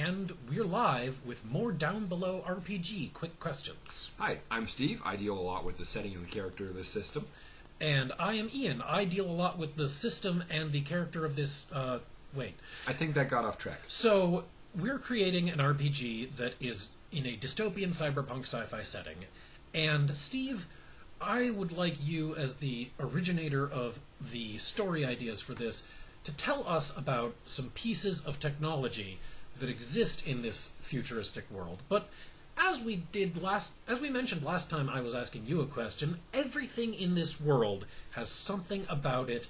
and we're live with more Downbelow RPG Quick Questions. Hi, I'm Steve. I deal a lot with the setting and the character of this system. And I am Ian. I deal a lot with the system and the character of this, wait. I think that got off track. So, we're creating an RPG that is in a dystopian cyberpunk sci-fi setting. And, Steve, I would like you, as the originator of the story ideas for this, to tell us about some pieces of technology that exist in this futuristic world. But as we mentioned last time I was asking you a question, everything in this world has something about it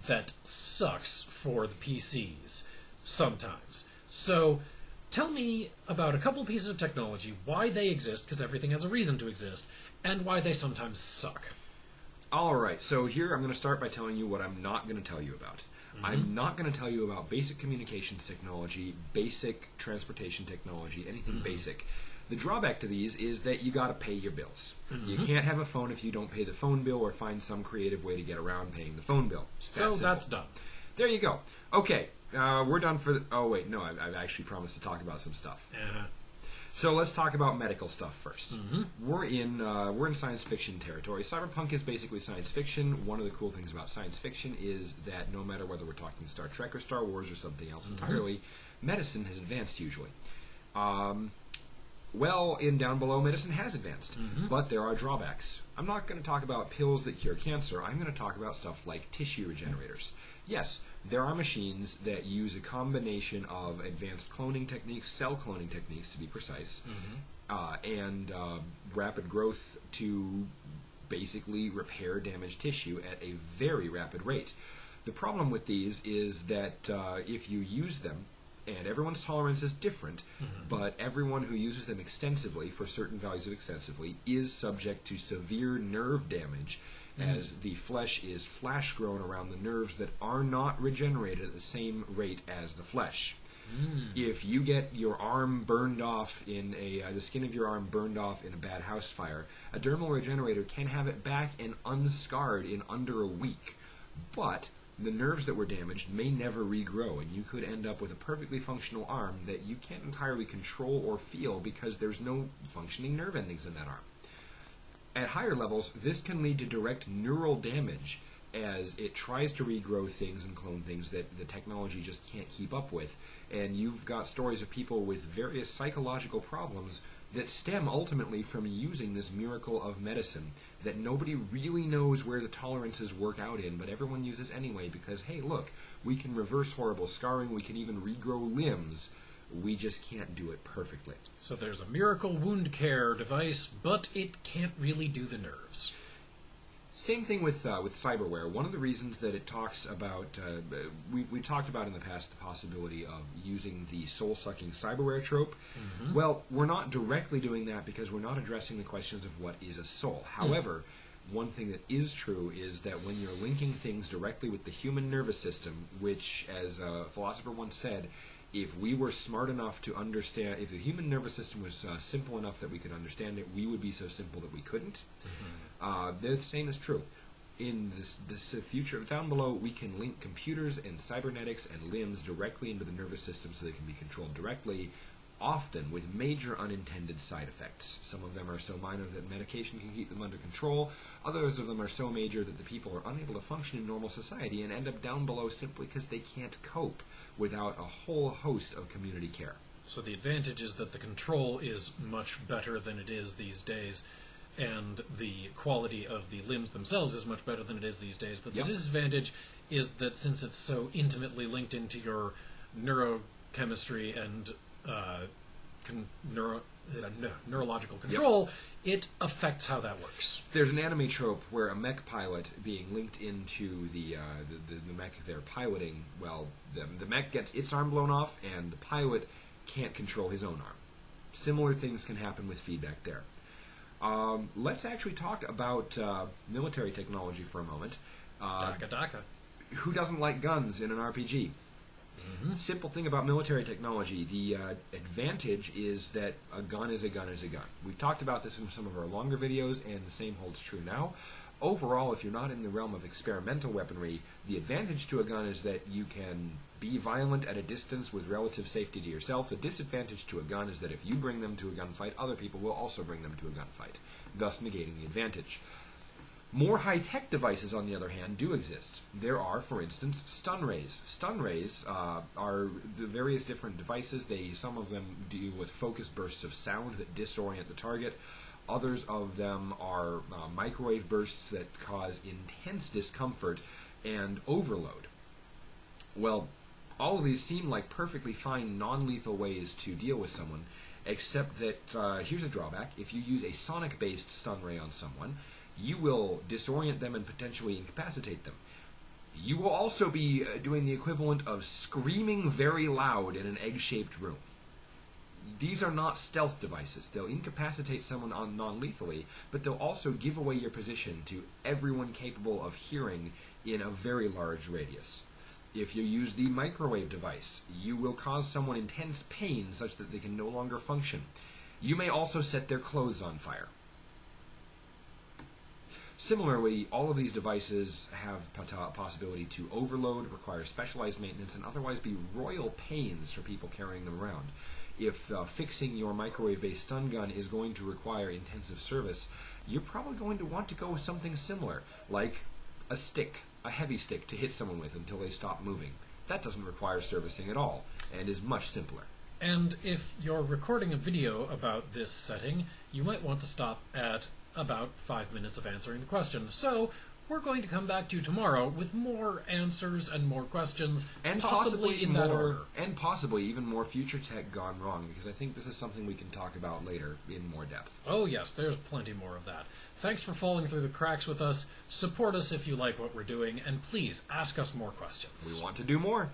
that sucks for the PCs sometimes. So tell me about a couple pieces of technology, why they exist, because everything has a reason to exist, and why they sometimes suck. Alright, so here I'm going to start by telling you what I'm not going to tell you about. I'm not going to tell you about basic communications technology, basic transportation technology, anything basic. The drawback to these is that you got to pay your bills. You can't have a phone if you don't pay the phone bill or find some creative way to get around paying the phone bill. So that's done. There you go. Okay, we're done for oh wait, no, I've actually promised to talk about some stuff. So let's talk about medical stuff first. We're in science fiction territory. Cyberpunk is basically science fiction. One of the cool things about science fiction is that no matter whether we're talking Star Trek or Star Wars or something else entirely, medicine has advanced usually. Well, in Downbelow, medicine has advanced, but there are drawbacks. I'm not going to talk about pills that cure cancer. I'm going to talk about stuff like tissue regenerators. Yes, there are machines that use a combination of advanced cloning techniques, cell cloning techniques to be precise, and rapid growth to basically repair damaged tissue at a very rapid rate. The problem with these is that if you use them, and everyone's tolerance is different, but everyone who uses them extensively, for certain values of extensively, is subject to severe nerve damage as the flesh is flash-grown around the nerves that are not regenerated at the same rate as the flesh. If you get your arm burned off in the skin of your arm burned off in a bad house fire, a dermal regenerator can have it back and unscarred in under a week. But the nerves that were damaged may never regrow, and you could end up with a perfectly functional arm that you can't entirely control or feel because there's no functioning nerve endings in that arm. At higher levels, this can lead to direct neural damage as it tries to regrow things and clone things that the technology just can't keep up with. And you've got stories of people with various psychological problems that stem ultimately from using this miracle of medicine that nobody really knows where the tolerances work out in, but everyone uses anyway because, hey, look, we can reverse horrible scarring, we can even regrow limbs. We just can't do it perfectly. So there's a miracle wound care device, but it can't really do the nerves. Same thing with cyberware. One of the reasons that it talks about, we talked about in the past the possibility of using the soul-sucking cyberware trope. Well, we're not directly doing that because we're not addressing the questions of what is a soul. However, one thing that is true is that when you're linking things directly with the human nervous system, which, as a philosopher once said, if we were smart enough to understand, if the human nervous system was simple enough that we could understand it, we would be so simple that we couldn't. The same is true. In this future of Downbelow, we can link computers and cybernetics and limbs directly into the nervous system so they can be controlled directly, often with major unintended side effects. Some of them are so minor that medication can keep them under control. Others of them are so major that the people are unable to function in normal society and end up down below simply because they can't cope without a whole host of community care. So the advantage is that the control is much better than it is these days, and the quality of the limbs themselves is much better than it is these days. But the disadvantage is that since it's so intimately linked into your neurochemistry and neurological control, it affects how that works. There's an anime trope where a mech pilot being linked into the mech they're piloting, well, the mech gets its arm blown off, and the pilot can't control his own arm. Similar things can happen with feedback there. Let's actually talk about military technology for a moment. Daka. Who doesn't like guns in an RPG? Simple thing about military technology, the advantage is that a gun is a gun is a gun. We've talked about this in some of our longer videos, and the same holds true now. Overall, if you're not in the realm of experimental weaponry, the advantage to a gun is that you can Be violent at a distance with relative safety to yourself. The disadvantage to a gun is that if you bring them to a gunfight, other people will also bring them to a gunfight, thus negating the advantage. More high-tech devices, on the other hand, do exist. There are, for instance, stun rays. Stun rays are the various different devices. Some of them deal with focused bursts of sound that disorient the target. Others of them are microwave bursts that cause intense discomfort and overload. Well, all of these seem like perfectly fine non-lethal ways to deal with someone, except that here's a drawback. If you use a sonic-based stun ray on someone, you will disorient them and potentially incapacitate them. You will also be doing the equivalent of screaming very loud in an egg-shaped room. These are not stealth devices. They'll incapacitate someone non-lethally, but they'll also give away your position to everyone capable of hearing in a very large radius. If you use the microwave device, you will cause someone intense pain such that they can no longer function. You may also set their clothes on fire. Similarly, all of these devices have possibility to overload, require specialized maintenance, and otherwise be royal pains for people carrying them around. If fixing your microwave-based stun gun is going to require intensive service, you're probably going to want to go with something similar, like a stick, a heavy stick to hit someone with until they stop moving. That doesn't require servicing at all, and is much simpler. And if you're recording a video about this setting, you might want to stop at about 5 minutes of answering the question. So, we're going to come back to you tomorrow with more answers and more questions, and possibly in that order. And possibly even more future tech gone wrong, because I think this is something we can talk about later in more depth. Oh yes, there's plenty more of that. Thanks for falling through the cracks with us. Support us if you like what we're doing, and please ask us more questions. We want to do more.